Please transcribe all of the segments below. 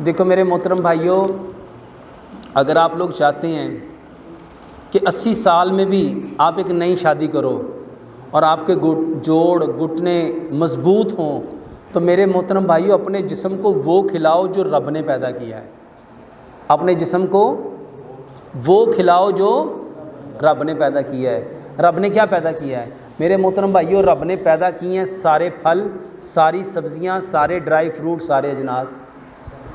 دیکھو میرے محترم بھائیوں، اگر آپ لوگ چاہتے ہیں کہ 80 سال میں بھی آپ ایک نئی شادی کرو اور آپ کے جوڑ گھٹنے مضبوط ہوں، تو میرے محترم بھائیوں اپنے جسم کو وہ کھلاؤ جو رب نے پیدا کیا ہے۔ اپنے جسم کو وہ کھلاؤ جو رب نے پیدا کیا ہے۔ رب نے کیا پیدا کیا ہے میرے محترم بھائیوں؟ رب نے پیدا کی ہیں سارے پھل، ساری سبزیاں، سارے ڈرائی فروٹ، سارے اجناس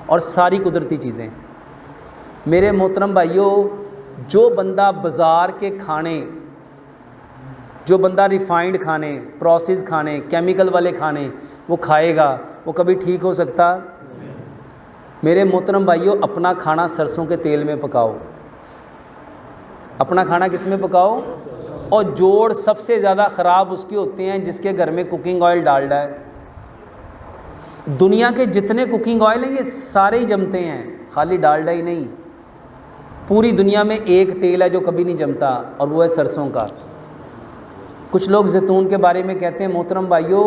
اور ساری قدرتی چیزیں۔ میرے محترم بھائیوں، جو بندہ بازار کے کھانے، جو بندہ ریفائنڈ کھانے، پروسیس کھانے، کیمیکل والے کھانے وہ کھائے گا، وہ کبھی ٹھیک ہو سکتا؟ میرے محترم بھائیوں، اپنا کھانا سرسوں کے تیل میں پکاؤ، اپنا کھانا کس میں پکاؤ؟ اور جوڑ سب سے زیادہ خراب اس کے ہوتے ہیں جس کے گھر میں کوکنگ آئل ڈالڈا ہے۔ دنیا کے جتنے کوکنگ آئل ہیں یہ سارے ہی جمتے ہیں، خالی ڈالڈا ہی نہیں۔ پوری دنیا میں ایک تیل ہے جو کبھی نہیں جمتا اور وہ ہے سرسوں کا۔ کچھ لوگ زیتون کے بارے میں کہتے ہیں، محترم بھائیوں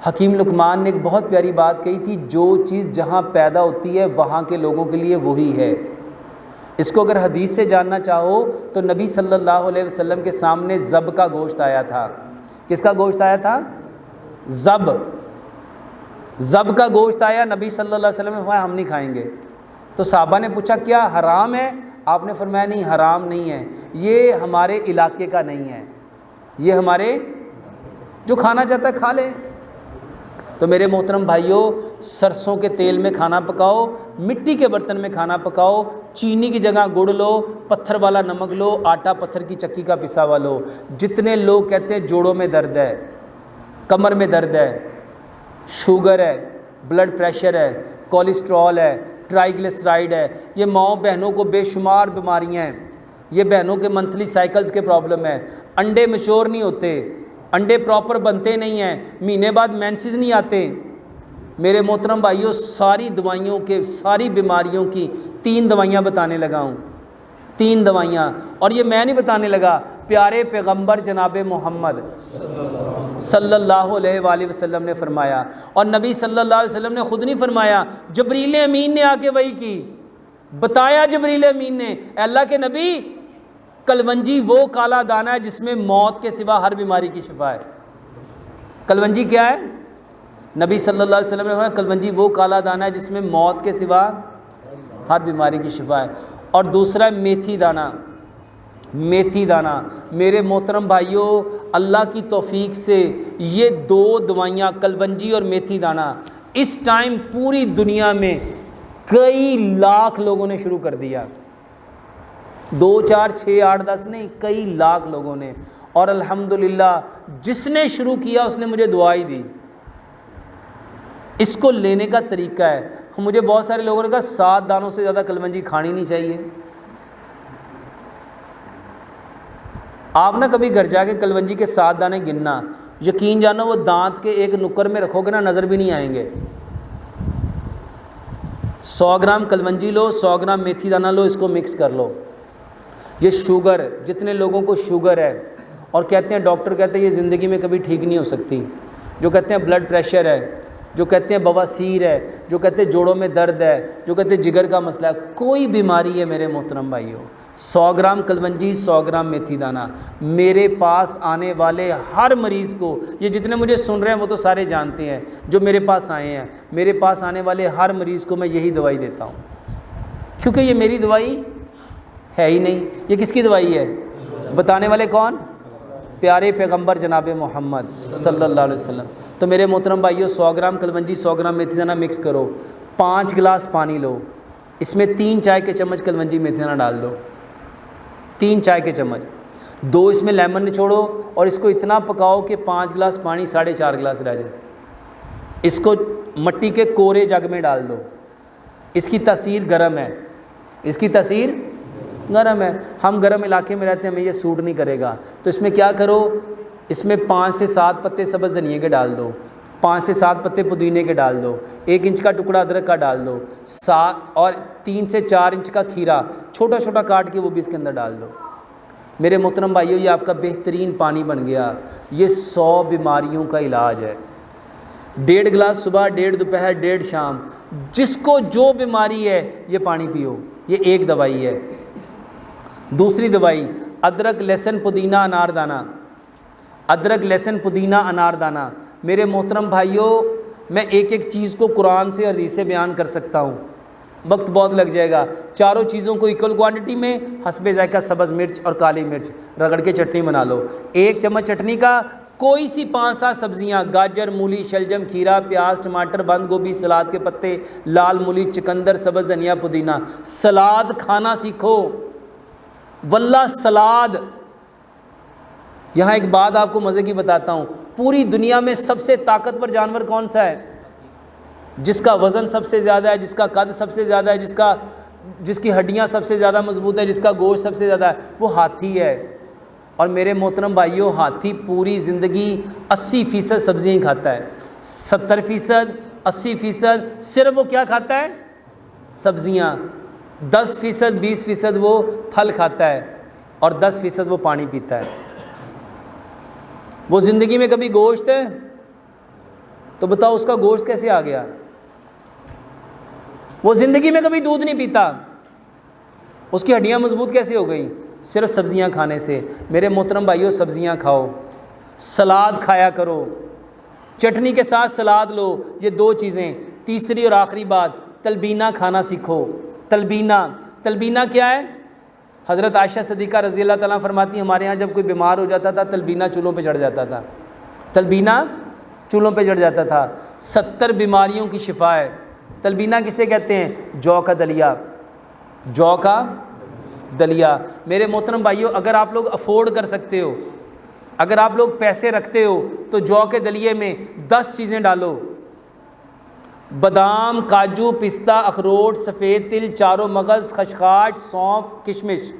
حکیم لقمان نے ایک بہت پیاری بات کہی تھی، جو چیز جہاں پیدا ہوتی ہے وہاں کے لوگوں کے لیے وہی ہے۔ اس کو اگر حدیث سے جاننا چاہو تو نبی صلی اللہ علیہ وسلم کے سامنے ذب کا گوشت آیا تھا۔ کس کا گوشت آیا تھا؟ ذب کا گوشت آیا، نبی صلی اللہ علیہ وسلم نے فرمایا ہم نہیں کھائیں گے۔ تو صحابہ نے پوچھا کیا حرام ہے؟ آپ نے فرمایا نہیں، حرام نہیں ہے، یہ ہمارے علاقے کا نہیں ہے، یہ ہمارے جو کھانا چاہتا ہے کھا لے۔ تو میرے محترم بھائیوں، سرسوں کے تیل میں کھانا پکاؤ، مٹی کے برتن میں کھانا پکاؤ، چینی کی جگہ گڑ لو، پتھر والا نمک لو، آٹا پتھر کی چکی کا پسا ہوا لو۔ جتنے لوگ کہتے ہیں جوڑوں میں درد ہے، کمر میں درد ہے، شوگر ہے، بلڈ پریشر ہے، کولیسٹرول ہے، ٹرائیگلیسرائڈ ہے، یہ ماؤں بہنوں کو بے شمار بیماریاں ہیں، یہ بہنوں کے منتھلی سائیکلز کے پرابلم ہے، انڈے میچور نہیں ہوتے، انڈے پراپر بنتے نہیں ہیں، مہینے بعد مینسز نہیں آتے۔ میرے محترم بھائیوں، ساری دوائیوں کے، ساری بیماریوں کی 3 دوائیاں بتانے لگا ہوں، 3 دوائیاں، اور یہ میں نہیں بتانے لگا، پیارے پیغمبر جناب محمد صلی اللہ علیہ وآلہ وسلم نے فرمایا، اور نبی صلی اللہ علیہ وسلم نے خود نہیں فرمایا، جبریل امین نے آ کے وحی کی، بتایا جبریل امین نے، اے اللہ کے نبی کلونجی وہ کالا دانہ ہے جس میں موت کے سوا ہر بیماری کی شفا ہے۔ کلونجی کیا ہے؟ نبی صلی اللہ علیہ وسلم نے فرمایا کلونجی وہ کالا دانہ ہے جس میں موت کے سوا ہر بیماری کی شفا ہے۔ اور دوسرا ہے میتھی دانہ، میتھی دانہ۔ میرے محترم بھائیوں، اللہ کی توفیق سے یہ 2 دوائیاں کلونجی اور میتھی دانہ اس ٹائم پوری دنیا میں کئی لاکھ لوگوں نے شروع کر دیا، 2 4 6 8 10 نہیں، کئی لاکھ لوگوں نے، اور الحمدللہ جس نے شروع کیا اس نے مجھے دعائی دی۔ اس کو لینے کا طریقہ ہے، مجھے بہت سارے لوگوں نے کہا 7 دانوں سے زیادہ کلونجی کھانی نہیں چاہیے۔ آپ نہ کبھی گھر جا کے کلونجی کے 7 دانے گننا، یقین جانو وہ دانت کے ایک نکر میں رکھو گے نا، نظر بھی نہیں آئیں گے۔ 100 گرام کلونجی لو، 100 گرام میتھی دانہ لو، اس کو مکس کر لو۔ یہ شوگر، جتنے لوگوں کو شوگر ہے اور کہتے ہیں ڈاکٹر کہتے ہیں یہ زندگی میں کبھی ٹھیک نہیں ہو سکتی، جو کہتے ہیں بلڈ پریشر ہے، جو کہتے ہیں بواسیر ہے، جو کہتے ہیں جوڑوں میں درد ہے، جو کہتے ہیں جگر کا مسئلہ ہے، کوئی بیماری ہے میرے محترم بھائیوں، 100 گرام کلونجی، 100 گرام میتھی دانہ، میرے پاس آنے والے ہر مریض کو، یہ جتنے مجھے سن رہے ہیں وہ تو سارے جانتے ہیں جو میرے پاس آئے ہیں، میرے پاس آنے والے ہر مریض کو میں یہی دوائی دیتا ہوں، کیونکہ یہ میری دوائی ہے ہی نہیں، یہ کس کی دوائی ہے؟ بتانے والے کون؟ پیارے پیغمبر جناب محمد صلی اللہ علیہ وسلم۔ تو میرے محترم بھائیوں، 100 گرام کلونجی، 100 گرام میتھی دانہ مکس کرو، 5 گلاس پانی لو، اس میں 3 چائے کے چمچ کلونجی میتھی دانہ ڈال دو، 3 چائے کے چمچ، 2 اس میں لیمن نچوڑو، اور اس کو اتنا پکاؤ کہ 5 گلاس پانی 4.5 گلاس رہ جائے۔ اس کو مٹی کے کورے جگ میں ڈال دو، اس کی تاثیر گرم ہے، اس کی تاثیر گرم ہے، ہم گرم علاقے میں رہتے ہیں، ہمیں یہ سوٹ نہیں کرے گا، تو اس میں کیا کرو، اس میں 5 سے 7 پتے سبز دھنیے کے ڈال دو، 5 سے 7 پتے پودینے کے ڈال دو، 1 انچ کا ٹکڑا ادرک کا ڈال دو، اور 3 سے 4 انچ کا کھیرا چھوٹا چھوٹا کاٹ کے وہ بھی اس کے اندر ڈال دو۔ میرے محترم بھائیوں، یہ آپ کا بہترین پانی بن گیا، یہ 100 بیماریوں کا علاج ہے۔ 1.5 گلاس صبح، 1.5 دوپہر، 1.5 شام، جس کو جو بیماری ہے یہ پانی پیو، یہ ایک دوائی ہے۔ دوسری دوائی ادرک لہسن پودینہ انار دانہ، ادرک لہسن پودینہ انار دانہ۔ میرے محترم بھائیوں، میں ایک ایک چیز کو قرآن سے حدیث سے بیان کر سکتا ہوں، وقت بہت لگ جائے گا۔ چاروں چیزوں کو ایکول کوانٹٹی میں حسب ذائقہ سبز مرچ اور کالی مرچ رگڑ کے چٹنی بنا لو۔ 1 چمچ چٹنی کا کوئی سی 5-7 سبزیاں، گاجر، مولی، شلجم، کھیرا، پیاز، ٹماٹر، بند گوبھی، سلاد کے پتے، لال مولی، چقندر، سبز دھنیا، پودینہ۔ سلاد کھانا سیکھو، واللہ سلاد۔ یہاں ایک بات آپ کو مزے کی بتاتا ہوں، پوری دنیا میں سب سے طاقتور جانور کون سا ہے؟ جس کا وزن سب سے زیادہ ہے، جس کا قد سب سے زیادہ ہے، جس کی ہڈیاں سب سے زیادہ مضبوط ہے، جس کا گوشت سب سے زیادہ ہے، وہ ہاتھی ہے۔ اور میرے محترم بھائیوں، ہاتھی پوری زندگی 80% سبزیاں ہی کھاتا ہے، 70%، 80%، صرف وہ کیا کھاتا ہے؟ سبزیاں۔ 10%، 20% وہ پھل کھاتا ہے، اور 10% وہ پانی پیتا ہے۔ وہ زندگی میں کبھی گوشت ہے تو بتاؤ اس کا گوشت کیسے آ گیا؟ وہ زندگی میں کبھی دودھ نہیں پیتا، اس کی ہڈیاں مضبوط کیسے ہو گئیں؟ صرف سبزیاں کھانے سے۔ میرے محترم بھائیوں، سبزیاں کھاؤ، سلاد کھایا کرو، چٹنی کے ساتھ سلاد لو، یہ 2 چیزیں۔ تیسری اور آخری بات، تلبینہ کھانا سیکھو۔ تلبینہ کیا ہے؟ حضرت عائشہ صدیقہ رضی اللہ تعالیٰ فرماتی ہیں، ہمارے ہاں جب کوئی بیمار ہو جاتا تھا تلبینہ چولہوں پہ چڑھ جاتا تھا، تلبینہ چولہوں پہ چڑھ جاتا تھا۔ 70 بیماریوں کی شفا ہے۔ تلبینہ کسے کہتے ہیں؟ جو کا دلیا، جو کا دلیا۔ میرے محترم بھائیوں، اگر آپ لوگ افورڈ کر سکتے ہو، اگر آپ لوگ پیسے رکھتے ہو، تو جو کے دلیے میں 10 چیزیں ڈالو، بادام، کاجو، پستہ، اخروٹ، سفید تل، چاروں مغز، خشخاش، سونف، کشمش،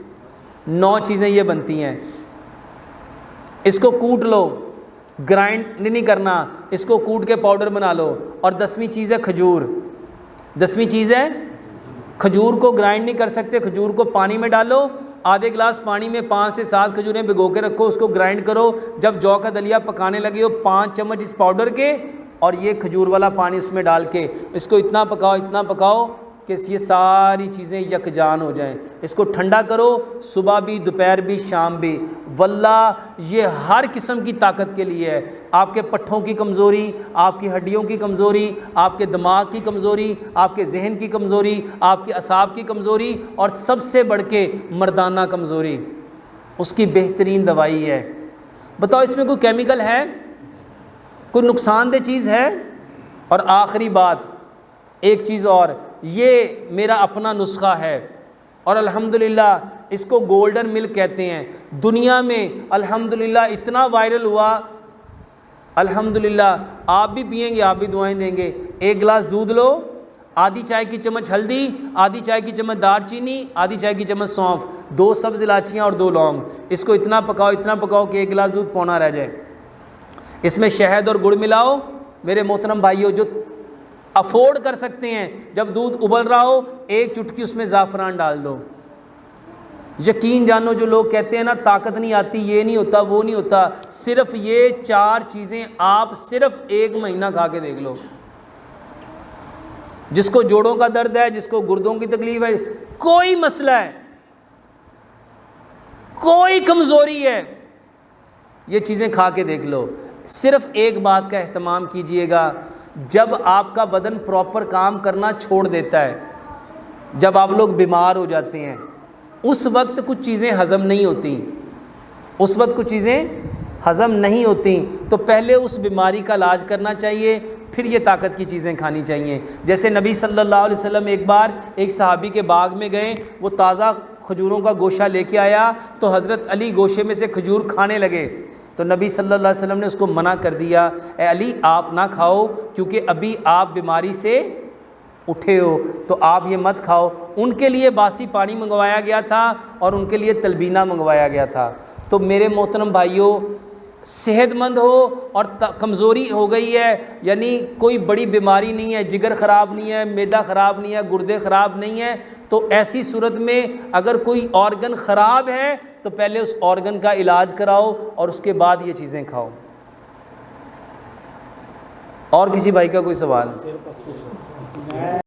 9 چیزیں یہ بنتی ہیں۔ اس کو کوٹ لو، گرائنڈ نہیں کرنا، اس کو کوٹ کے پاؤڈر بنا لو۔ اور 10ویں چیز ہے کھجور۔ 10ویں چیز ہے کھجور کو گرائنڈ نہیں کر سکتے، کھجور کو پانی میں ڈالو، آدھے گلاس پانی میں 5 سے 7 کھجوریں بھگو کے رکھو، اس کو گرائنڈ کرو۔ جب جو کا دلیا پکانے لگے ہو، 5 چمچ اس پاؤڈر کے اور یہ کھجور والا پانی اس میں ڈال کے اس کو اتنا پکاؤ کہ یہ ساری چیزیں یکجان ہو جائیں۔ اس کو ٹھنڈا کرو، صبح بھی، دوپہر بھی، شام بھی۔ واللہ یہ ہر قسم کی طاقت کے لیے ہے۔ آپ کے پٹھوں کی کمزوری، آپ کی ہڈیوں کی کمزوری، آپ کے دماغ کی کمزوری، آپ کے ذہن کی کمزوری، آپ کے اعصاب کی کمزوری، اور سب سے بڑھ کے مردانہ کمزوری، اس کی بہترین دوائی ہے۔ بتاؤ اس میں کوئی کیمیکل ہے؟ کوئی نقصان دہ چیز ہے؟ اور آخری بات، ایک چیز اور، یہ میرا اپنا نسخہ ہے، اور الحمدللہ اس کو گولڈن ملک کہتے ہیں۔ دنیا میں الحمدللہ اتنا وائرل ہوا، الحمدللہ آپ بھی پئیں گے، آپ بھی دعائیں دیں گے۔ 1 گلاس دودھ لو، آدھی چائے کی چمچ ہلدی، آدھی چائے کی چمچ دار چینی، آدھی چائے کی چمچ سونف، 2 سبز الائچیاں اور 2 لونگ۔ اس کو اتنا پکاؤ کہ 1 گلاس دودھ پونا رہ جائے۔ اس میں شہد اور گڑ ملاؤ۔ میرے محترم بھائیوں، جو افورڈ کر سکتے ہیں، جب دودھ ابل رہا ہو 1 چٹکی اس میں زعفران ڈال دو۔ یقین جانو، جو لوگ کہتے ہیں نا طاقت نہیں آتی، یہ نہیں ہوتا، وہ نہیں ہوتا، صرف یہ 4 چیزیں آپ صرف 1 مہینہ کھا کے دیکھ لو۔ جس کو جوڑوں کا درد ہے، جس کو گردوں کی تکلیف ہے، کوئی مسئلہ ہے، کوئی کمزوری ہے، یہ چیزیں کھا کے دیکھ لو۔ صرف ایک بات کا اہتمام کیجئے گا، جب آپ کا بدن پراپر کام کرنا چھوڑ دیتا ہے، جب آپ لوگ بیمار ہو جاتے ہیں، اس وقت کچھ چیزیں ہضم نہیں ہوتی، تو پہلے اس بیماری کا علاج کرنا چاہیے، پھر یہ طاقت کی چیزیں کھانی چاہیے۔ جیسے نبی صلی اللہ علیہ وسلم ایک بار ایک صحابی کے باغ میں گئے، وہ تازہ کھجوروں کا گوشہ لے کے آیا، تو حضرت علی گوشے میں سے کھجور کھانے لگے، تو نبی صلی اللہ علیہ وسلم نے اس کو منع کر دیا، اے علی آپ نہ کھاؤ، کیونکہ ابھی آپ بیماری سے اٹھے ہو، تو آپ یہ مت کھاؤ۔ ان کے لیے باسی پانی منگوایا گیا تھا، اور ان کے لیے تلبینہ منگوایا گیا تھا۔ تو میرے محترم بھائیوں، صحت مند ہو اور کمزوری ہو گئی ہے، یعنی کوئی بڑی بیماری نہیں ہے، جگر خراب نہیں ہے، معدہ خراب نہیں ہے، گردے خراب نہیں ہے، تو ایسی صورت میں اگر کوئی آرگن خراب ہے تو پہلے اس آرگن کا علاج کراؤ، اور اس کے بعد یہ چیزیں کھاؤ۔ اور کسی بھائی کا کوئی سوال؟